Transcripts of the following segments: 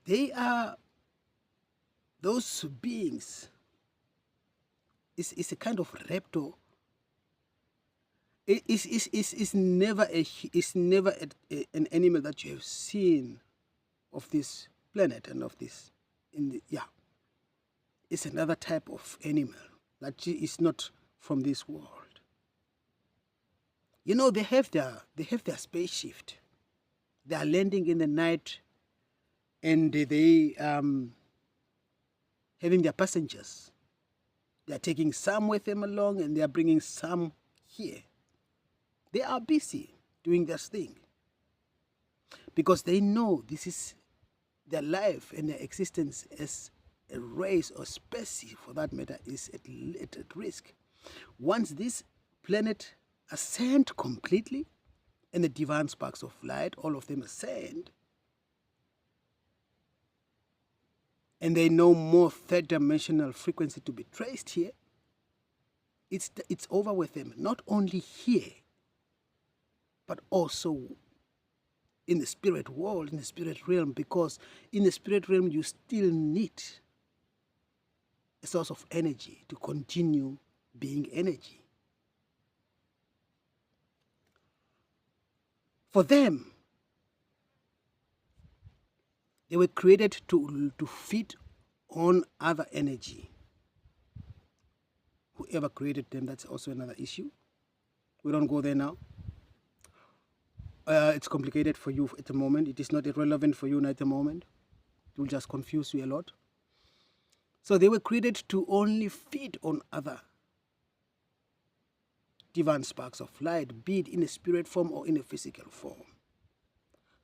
They are those beings. It's a kind of reptile. It's never an animal that you have seen of this planet and of this yeah. It's another type of animal that is not from this world. You know, they have their spaceship. They are landing in the night, and they having their passengers. They are taking some with them along, and they are bringing some here. They are busy doing their thing because they know this is their life and their existence as a race or species, for that matter, is at risk. Once this planet ascend completely, and the divine sparks of light, all of them ascend, and they know more third dimensional frequency to be traced here, it's over with them, not only here, but also in the spirit world, in the spirit realm, because in the spirit realm you still need a source of energy to continue being energy. For them, they were created to feed on other energy. Whoever created them, that's also another issue. We don't go there now. It's complicated for you at the moment. It is not irrelevant for you at the moment. It will just confuse you a lot. So they were created to only feed on other divine sparks of light, be it in a spirit form or in a physical form.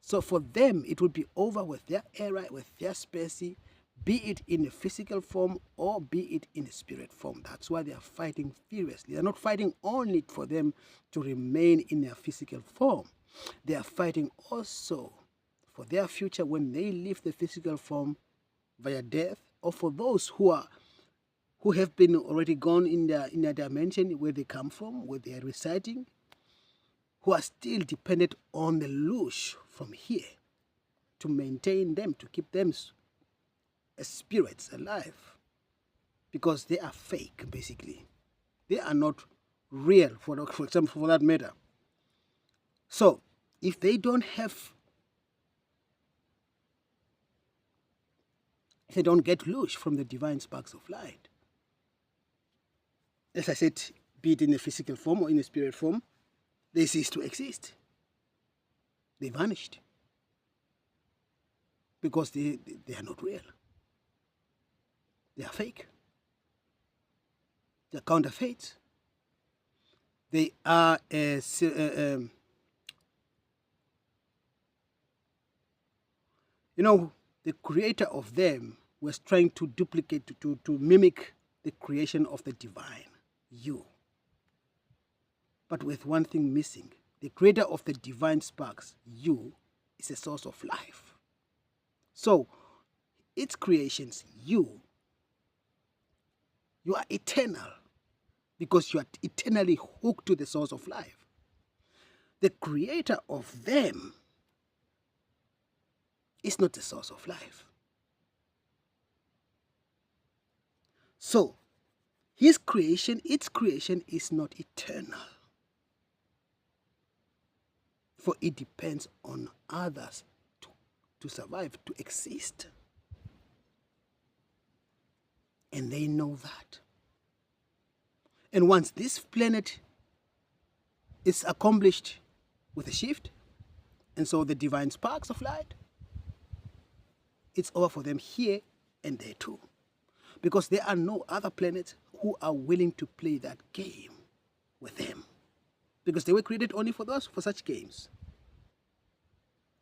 So for them, it will be over with their era, with their species, be it in a physical form or be it in a spirit form. That's why they are fighting furiously. They're not fighting only for them to remain in their physical form. They are fighting also for their future when they leave the physical form via death, or for those who have been already gone in their dimension where they come from, where they are residing, who are still dependent on the lush from here to maintain them, to keep them as spirits alive, because they are fake, basically. They are not real, for example, for that matter. So if they don't get lush from the divine sparks of light, as I said, be it in a physical form or in a spirit form, they cease to exist. They vanished because they are not real. They are fake. They are counterfeits. They are you know, the creator of them was trying to duplicate, to mimic the creation of the divine, you. But with one thing missing: the creator of the divine sparks, you, is a source of life. So its creations, you are eternal because you are eternally hooked to the source of life. The creator of them is not the source of life. So its creation is not eternal, for it depends on others to survive, to exist. And they know that. And once this planet is accomplished with a shift, and so the divine sparks of light, it's over for them here and there too. Because there are no other planets who are willing to play that game with them. Because they were created only for such games,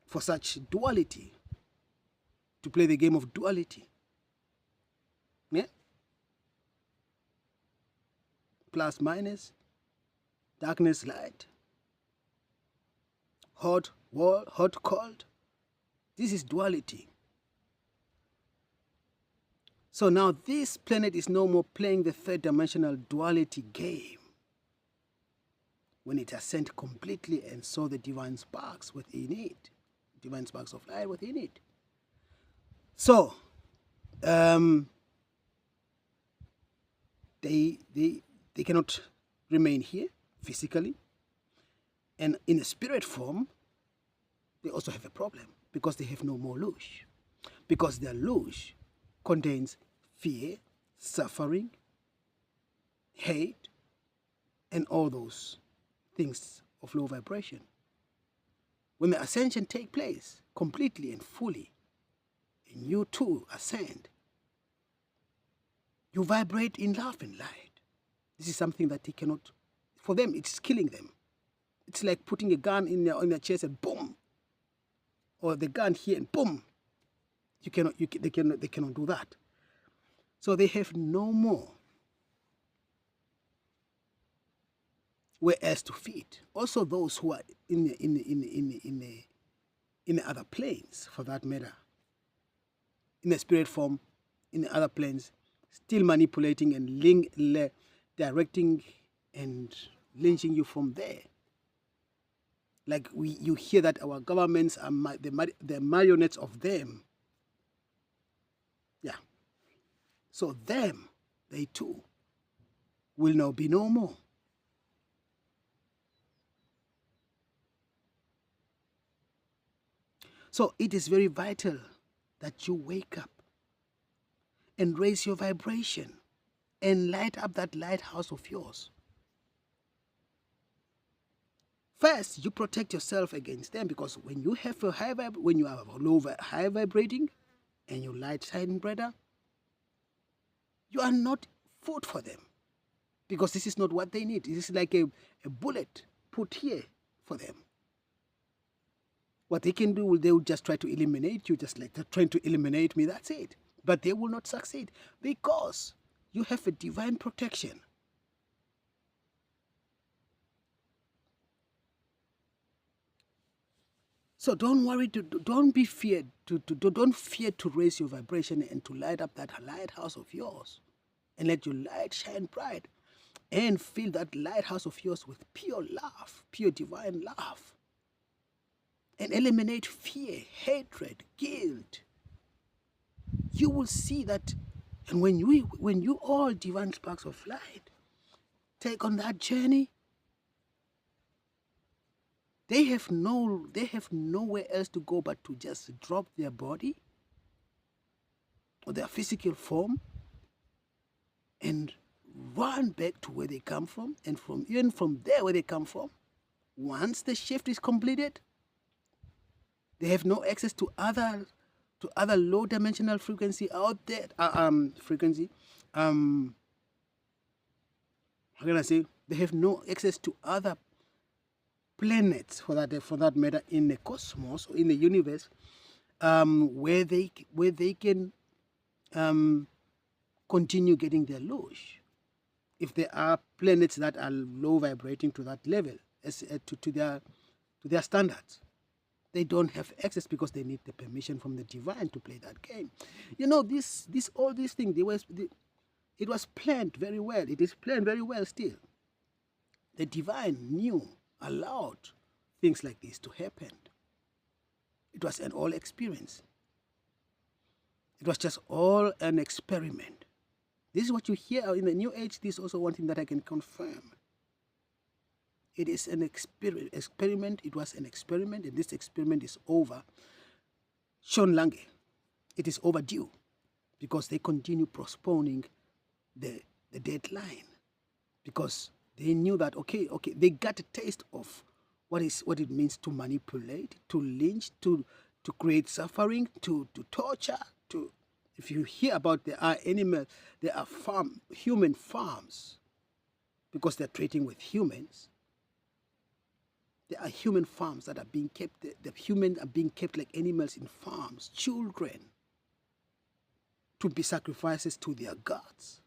for such duality, to play the game of duality. Yeah? Plus, minus, darkness, light, hot, cold. This is duality. So now this planet is no more playing the third dimensional duality game when it has sent completely and saw the divine sparks within it, divine sparks of light within it. So they cannot remain here physically, and in a spirit form they also have a problem because they have no more lush, because their lush contains fear, suffering, hate, and all those things of low vibration. When the ascension takes place completely and fully, and you too ascend, you vibrate in love and light. This is something that they cannot, for them, it's killing them. It's like putting a gun in their chest and boom, or the gun here and boom. They cannot do that. So they have no more where else to feed. Also, those who are in the other planes, for that matter, in the spirit form, in the other planes, still manipulating and directing and lynching you from there. Like you hear that our governments are the marionettes of them. Yeah. So them, they too, will now be no more. So it is very vital that you wake up and raise your vibration and light up that lighthouse of yours. First, you protect yourself against them, because when you have a when you have a high vibrating and you light shining brighter, you are not food for them, because this is not what they need. This is like a bullet put here for them. What they can do, they will just try to eliminate you, just like they're trying to eliminate me. That's it. But they will not succeed, because you have a divine protection. So don't worry, don't be feared, don't fear to raise your vibration and to light up that lighthouse of yours, and let your light shine bright, and fill that lighthouse of yours with pure love, pure divine love, and eliminate fear, hatred, guilt. You will see that, and when you all divine sparks of light take on that journey, they have nowhere else to go but to just drop their body or their physical form and run back to where they come from, and even from there where they come from, once the shift is completed, they have no access to other low dimensional frequency out there. How can I say? They have no access to other planets, for that matter, in the cosmos or in the universe, where they can continue getting their lush. If there are planets that are low vibrating to that level, to their standards, they don't have access, because they need the permission from the divine to play that game. You know, all these things, it was planned very well. It is planned very well still. The divine allowed things like this to happen. It was an all experience. It was just all an experiment. This is what you hear in the New Age. This is also one thing that I can confirm. It is an experiment. It was an experiment, and this experiment is over. Sean Lange, it is overdue, because they continue postponing the deadline, because they knew that okay, they got a taste of what it means to manipulate, to lynch, to create suffering, to torture, to. If you hear about there are human farms, because they're trading with humans. There are human farms that are being kept. The humans are being kept like animals in farms, children, to be sacrifices to their gods,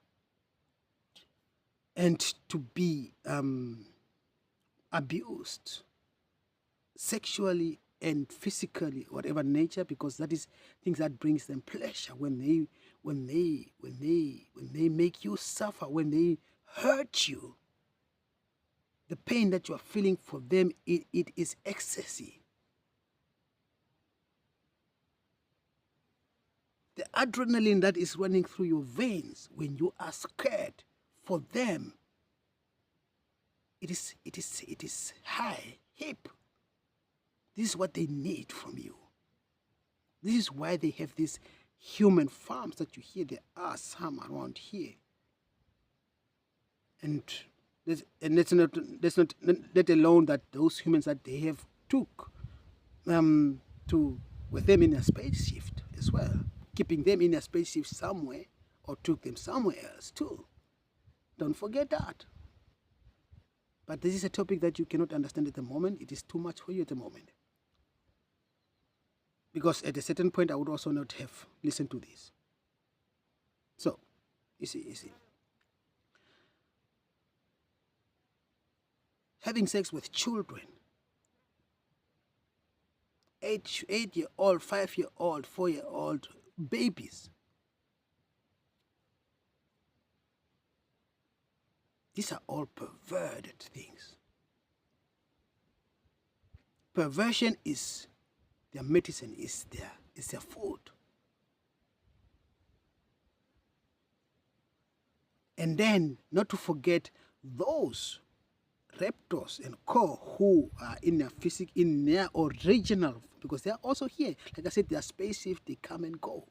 and to be abused sexually and physically, whatever nature, because that is things that brings them pleasure. When they make you suffer, when they hurt you, the pain that you are feeling for them, it is ecstasy. adrenaline that is running through your veins when you are scared, for them, it is high, hip. This is what they need from you. This is why they have these human farms that you hear. There are some around here. And let's not let alone that those humans that they have took with them in a spaceship as well, keeping them in a spaceship somewhere, or took them somewhere else too. Don't forget that. But this is a topic that you cannot understand at the moment. It is too much for you at the moment. Because at a certain point, I would also not have listened to this. So, you see. Having sex with children, 8-year-old, 5-year-old, 4-year-old babies. These are all perverted things. Perversion is their medicine, is their food. And then, not to forget those raptors and co who are in their original, because they are also here. Like I said, they are spaceships, they come and go.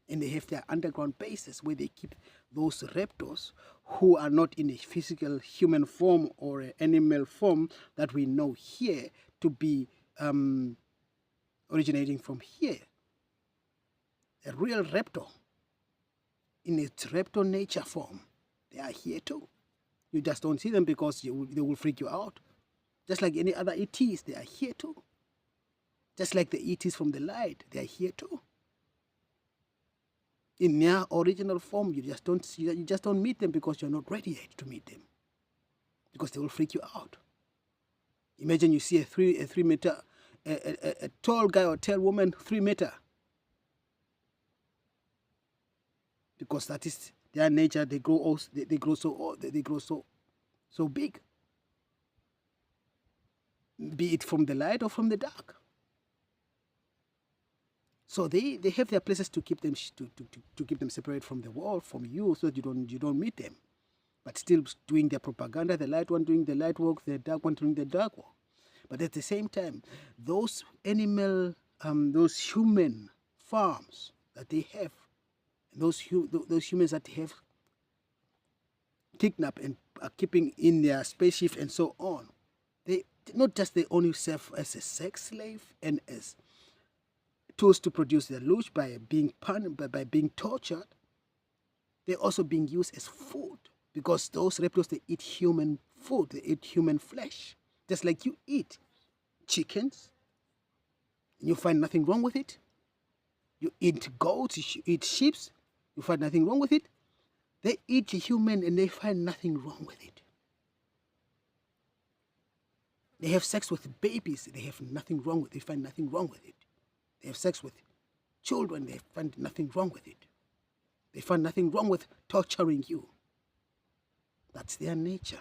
And they have their underground bases where they keep those raptors who are not in a physical human form or an animal form that we know here to be originating from here. A real raptor in its raptor nature form, they are here too. You just don't see them because they will freak you out. Just like any other ETs, they are here too. Just like the ETs from the light, they are here too. In their original form, you just don't meet them because you're not ready yet to meet them, because they will freak you out. Imagine you see a 3 meter, a tall guy or tall woman, 3 meter, because that is their nature. They grow so big, be it from the light or from the dark. So they have their places to keep them to keep them separate from the world, from you, so that you don't meet them, but still doing their propaganda. The light one doing the light work, the dark one doing the dark work. But at the same time, those those human farms that they have, those humans that they have kidnapped and are keeping in their spaceship and so on, they not just they only serve as a sex slave and as tools to produce their looch by being tortured. They're also being used as food, because those reptiles, they eat human food, they eat human flesh, just like you eat chickens and you find nothing wrong with it. You eat goats, you eat sheep, you find nothing wrong with it. They eat human and they find nothing wrong with it. They have sex with babies, they have nothing wrong with it, they find nothing wrong with it. They have sex with children, they find nothing wrong with it. They find nothing wrong with torturing you. That's their nature.